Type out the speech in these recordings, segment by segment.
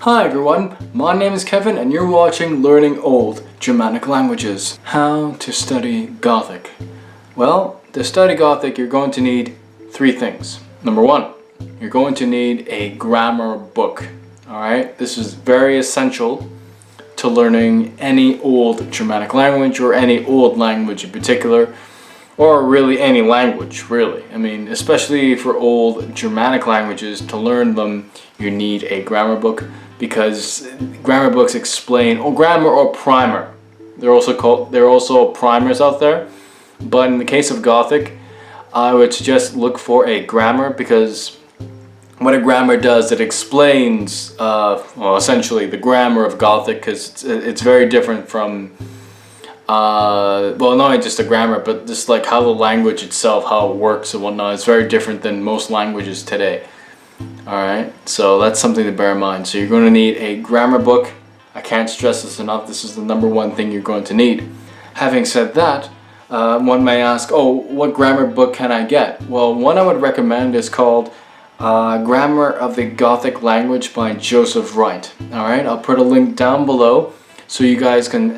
Hi everyone, my name is Kevin and you're watching Learning Old Germanic Languages. How to study Gothic. Well, to study Gothic you're going to need three things. Number one, you're going to need a grammar book. Alright, this is very essential to learning any old Germanic language or any old language in particular, or really any language, really. I mean, especially for old Germanic languages, to learn them you need a grammar book, because grammar books explain, or grammar or primer. There are also primers out there, but in the case of Gothic, I would suggest look for a grammar, because what a grammar does, it explains, well, essentially the grammar of Gothic, because it's very different from, well, not only just the grammar, but just like how the language itself, how it works and whatnot. It's very different than most languages today. Alright, so that's something to bear in mind. So you're going to need a grammar book. I can't stress this enough. This is the number one thing you're going to need. Having said that, one may ask, oh, what grammar book can I get? Well, one I would recommend is called Grammar of the Gothic Language by Joseph Wright. Alright, I'll put a link down below so you guys can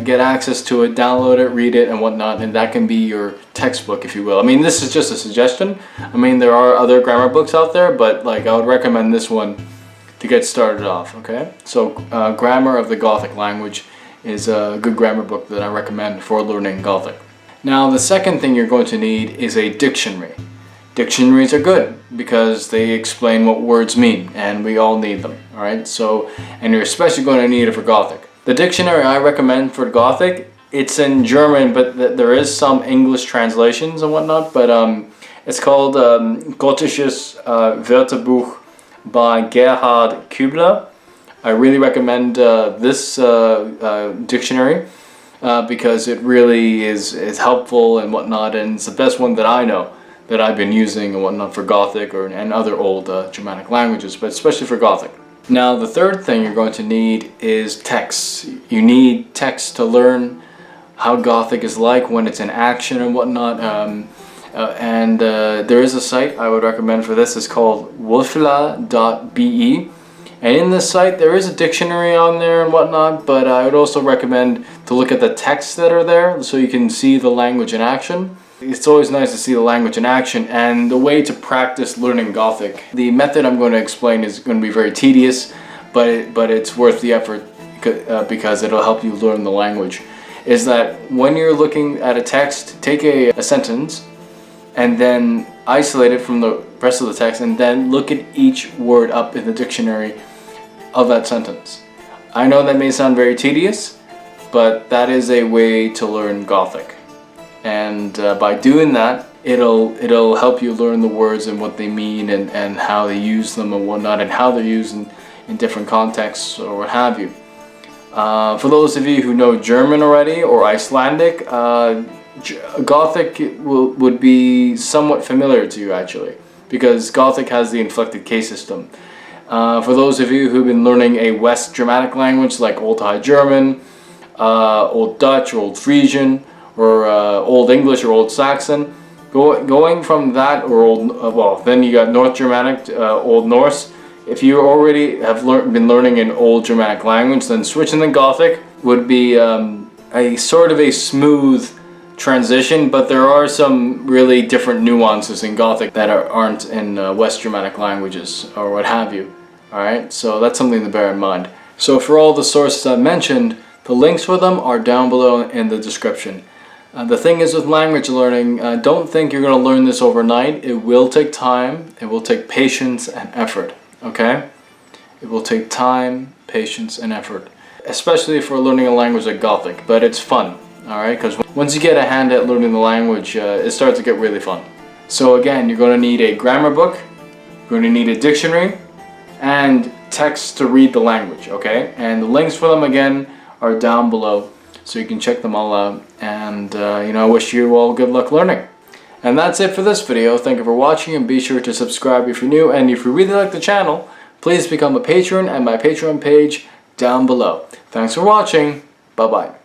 get access to it, download it, read it and whatnot, and that can be your textbook, if you will. I mean, this is just a suggestion. I mean, there are other grammar books out there, but like I would recommend this one to get started off, okay? So Grammar of the Gothic Language is a good grammar book that I recommend for learning Gothic. Now, the second thing you're going to need is a dictionary. Dictionaries are good because they explain what words mean, and we all need them, alright? So, and you're especially going to need it for Gothic. The dictionary I recommend for Gothic, it's in German, but there is some English translations and whatnot, but it's called Gotisches Wörterbuch by Gerhard Köbler. I really recommend this dictionary because it really is helpful and whatnot, and it's the best one that I know that I've been using and whatnot for Gothic and other old Germanic languages, but especially for Gothic. Now, the third thing you're going to need is texts. You need texts to learn how Gothic is like when it's in action and whatnot. There is a site I would recommend for this. It's called Auflage.be. And in this site, there is a dictionary on there and whatnot, but I would also recommend to look at the texts that are there so you can see the language in action. It's always nice to see the language in action, and the way to practice learning Gothic. The method I'm going to explain is going to be very tedious, but it's worth the effort because it'll help you learn the language. Is that when you're looking at a text, take a sentence and then isolate it from the rest of the text, and then look at each word up in the dictionary of that sentence. I know that may sound very tedious, but that is a way to learn Gothic. And by doing that, it'll help you learn the words and what they mean and how they use them and whatnot, and how they're used in different contexts or what have you. For those of you who know German already or Icelandic, Gothic would be somewhat familiar to you actually, because Gothic has the inflected K system. For those of you who've been learning a West Germanic language like Old High German, Old Dutch or Old Frisian, or Old English or Old Saxon, going from that, or Old, well, then you got North Germanic, Old Norse. If you already have been learning an Old Germanic language, then switching to Gothic would be a sort of a smooth transition, but there are some really different nuances in Gothic that aren't in West Germanic languages or what have you. Alright, so that's something to bear in mind. So for all the sources I mentioned, the links for them are down below in the description. The thing is with language learning, don't think you're going to learn this overnight. It will take time, it will take patience and effort, okay? It will take time, patience and effort, especially for learning a language like Gothic, but it's fun, alright? Because once you get a hand at learning the language, it starts to get really fun. So again, you're going to need a grammar book, you're going to need a dictionary, and text to read the language, okay? And the links for them again are down below, so you can check them all out, and I wish you all good luck learning. And that's it for this video. Thank you for watching, and be sure to subscribe if you're new, and if you really like the channel, please become a patron at my Patreon page down below. Thanks for watching. Bye bye.